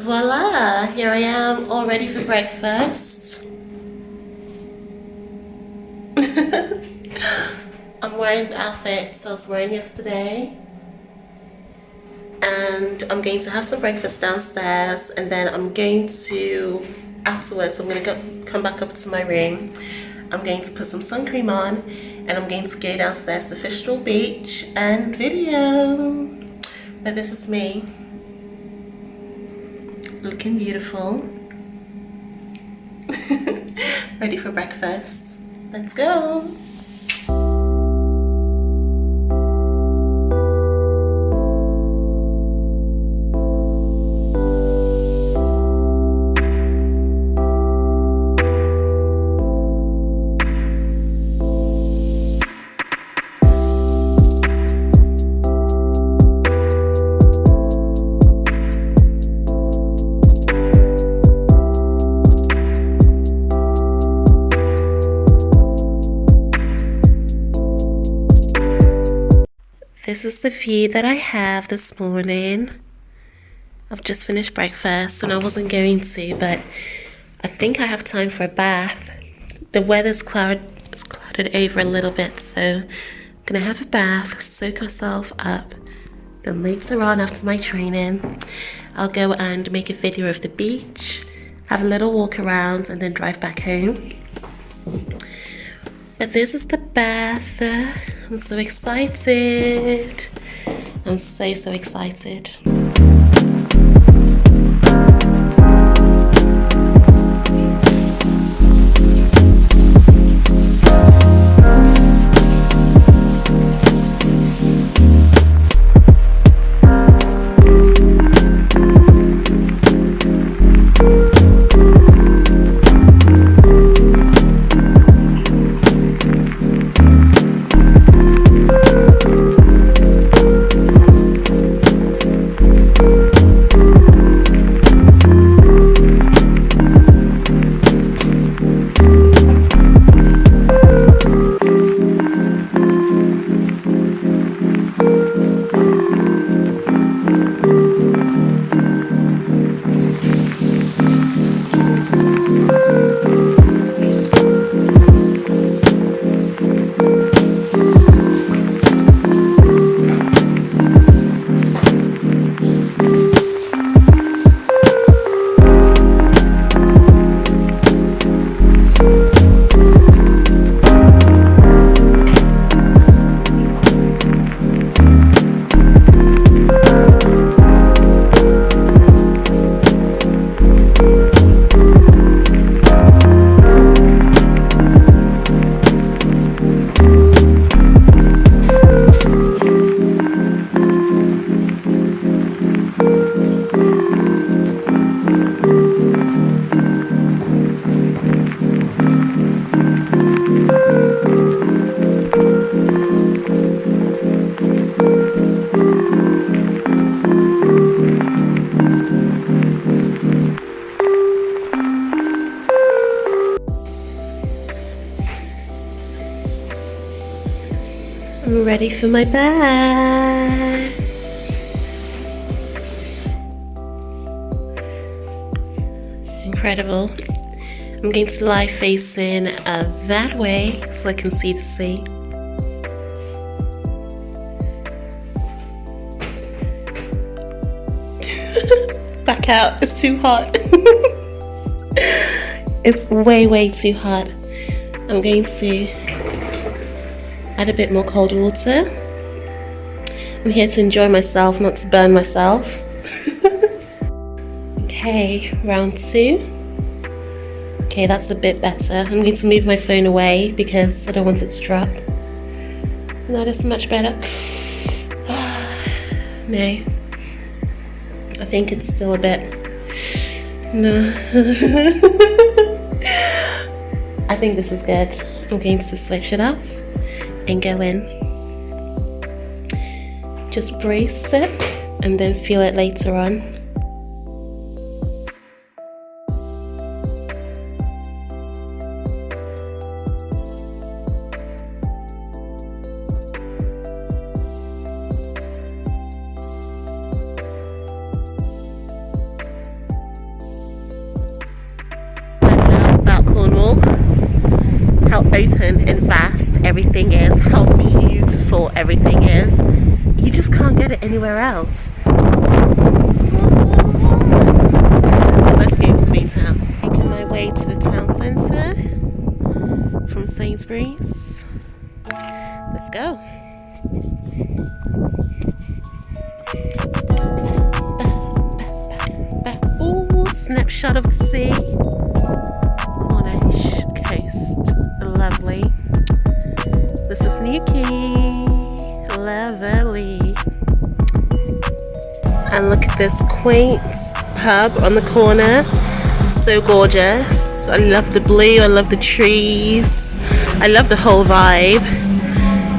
Voila! Here I am, all ready for breakfast. I'm wearing the outfit I was wearing yesterday. And I'm going to have some breakfast downstairs, and then afterwards I'm going to come back up to my room. I'm going to put some sun cream on, and I'm going to go downstairs to Fistral Beach and video. But this is me, looking beautiful, ready for breakfast. Let's go. This is the view that I have this morning. I've just finished breakfast and I wasn't going to, but I think I have time for a bath. The weather's clouded over a little bit, so I'm gonna have a bath, soak myself up. Then later on, after my training, I'll go and make a video of the beach, have a little walk around, and then drive back home. But this is the bath. I'm so excited. I'm so excited. I'm ready for my bath. Incredible. I'm going to lie facing that way so I can see the sea. Back out, it's too hot. It's way too hot. I'm going to add a bit more cold water. I'm here to enjoy myself, not to burn myself. Okay, round 2. Okay, that's a bit better. I'm going to move my phone away because I don't want it to drop. That is much better. No, I think it's still a bit. No. I think this is good. I'm going to switch it off and go in. Just brace it and then feel it later on. open and vast everything is, how beautiful everything is. You just can't get it anywhere else. Let's go to the main town. Making my way to the town centre from Sainsbury's. Let's go. Ooh, snapshot of the sea. Cornish coast. Lovely. This is Newquay. Lovely. And look at this quaint pub on the corner. So gorgeous. I love the blue, I love the trees, I love the whole vibe.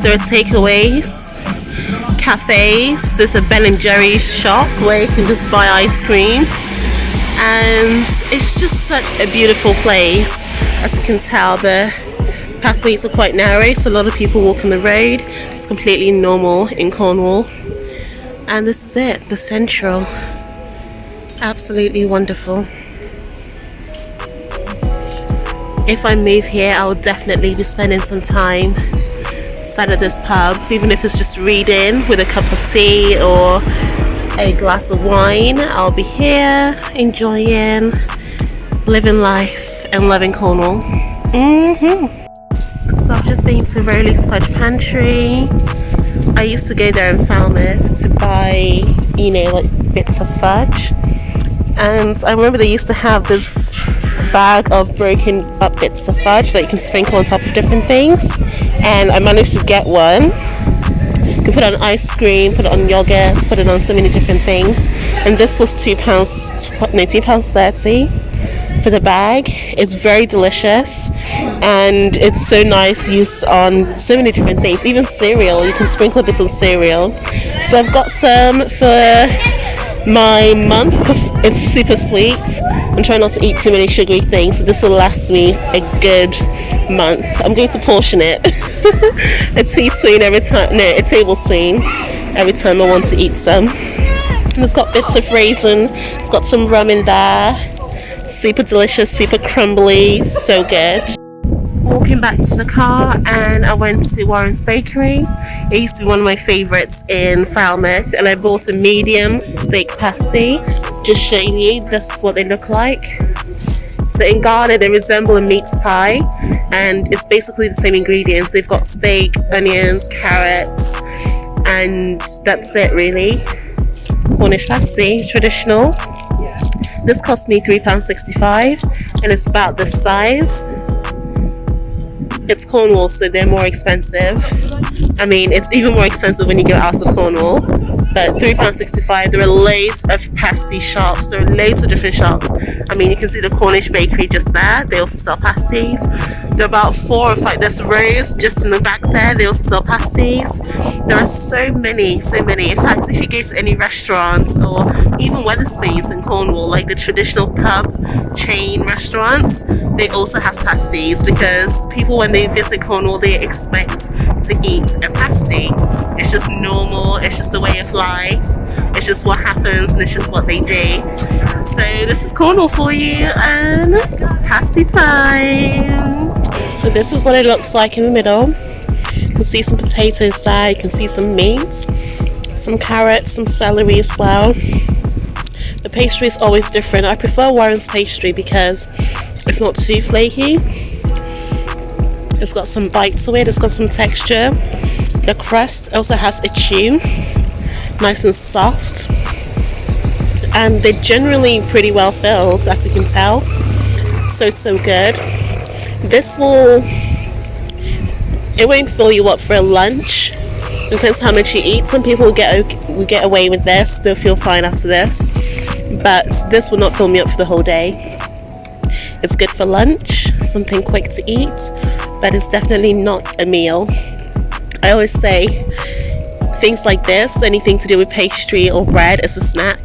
There are takeaways, cafes. There's a Ben and Jerry's shop where you can just buy ice cream, and it's just such a beautiful place. As you can tell, the pathways are quite narrow, so a lot of people walk on the road. It's completely normal in Cornwall. And this is it, the Central. Absolutely wonderful. If I move here, I will definitely be spending some time sat at this pub, even if it's just reading with a cup of tea or a glass of wine. I'll be here enjoying, living life and loving Cornwall. So I've just been to Rowley's Fudge Pantry. I used to go there in Falmouth to buy, like bits of fudge. And I remember they used to have this bag of broken up bits of fudge that you can sprinkle on top of different things. And I managed to get one. You can put it on ice cream, put it on yogurt, put it on so many different things. And this was £2.30 for the bag. It's very delicious. And it's so nice, used on so many different things. Even cereal, you can sprinkle bits on cereal. So I've got some for my month because it's super sweet. I'm trying not to eat too many sugary things, so this will last me a good month. I'm going to portion it. A tablespoon every time I want to eat some. And it's got bits of raisin, it's got some rum in there. Super delicious, super crumbly, so good. Walking back to the car, and I went to Warren's Bakery. It used to be one of my favourites in Falmouth, and I bought a medium steak pasty. Just showing you, this is what they look like. So in Ghana they resemble a meat pie, and it's basically the same ingredients. They've got steak, onions, carrots, and that's it really. Cornish pasty, traditional. This cost me £3.65 and it's about this size. It's Cornwall, so they're more expensive. I mean, it's even more expensive when you go out of Cornwall. But £3.65, there are loads of pasty shops. There are loads of different shops. I mean, you can see the Cornish Bakery just there. They also sell pasties. There are about 4 or 5. There's Rose just in the back there. They also sell pasties. There are so many. In fact, if you go to any restaurants or even Wetherspoons in Cornwall, like the traditional pub chain restaurants, they also have pasties, because people, when they visit Cornwall, they expect to eat a pasty. It's just normal. It's just the way of life. It's just what happens, and it's just what they do. So this is Cornwall for you, and pasty time. So this is what it looks like in the middle. You can see some potatoes there. You can see some meat, some carrots, some celery as well. The pastry is always different. I prefer Warren's pastry because it's not too flaky. It's got some bite to it. It's got some texture. The crust also has a chew, nice and soft, and they're generally pretty well filled, as you can tell. So good. It won't fill you up for a lunch. Depends how much you eat. Some people will get away with this. They'll feel fine after this, but this will not fill me up for the whole day. It's good for lunch, something quick to eat, but it's definitely not a meal. I always say things like this, anything to do with pastry or bread, is a snack.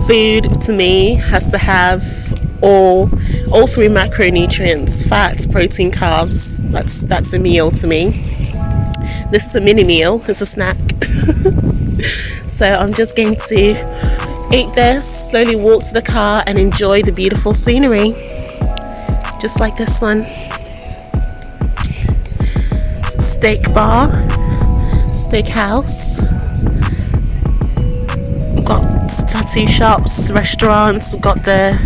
Food to me has to have all 3 macronutrients: fat, protein, carbs. That's a meal to me. This is a mini meal, it's a snack. So I'm just going to eat this, slowly walk to the car and enjoy the beautiful scenery. just like this one. It's a steak bar, steakhouse. We've got tattoo shops, restaurants. We've got the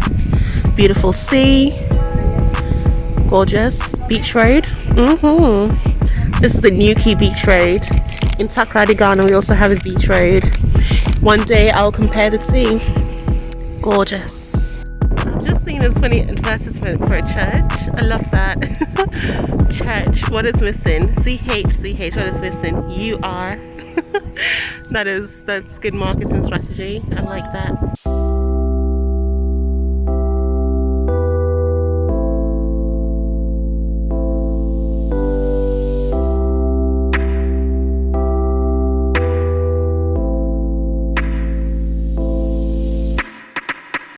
beautiful sea, gorgeous beach road. This is the Newquay beach road. In Takoradi, Ghana, we also have a beach road. One day I'll compare the two. Gorgeous. I've just seen this funny advertisement for a church. I love that. Church, what is missing? CH, what is missing? UR. That's good marketing strategy. I like that.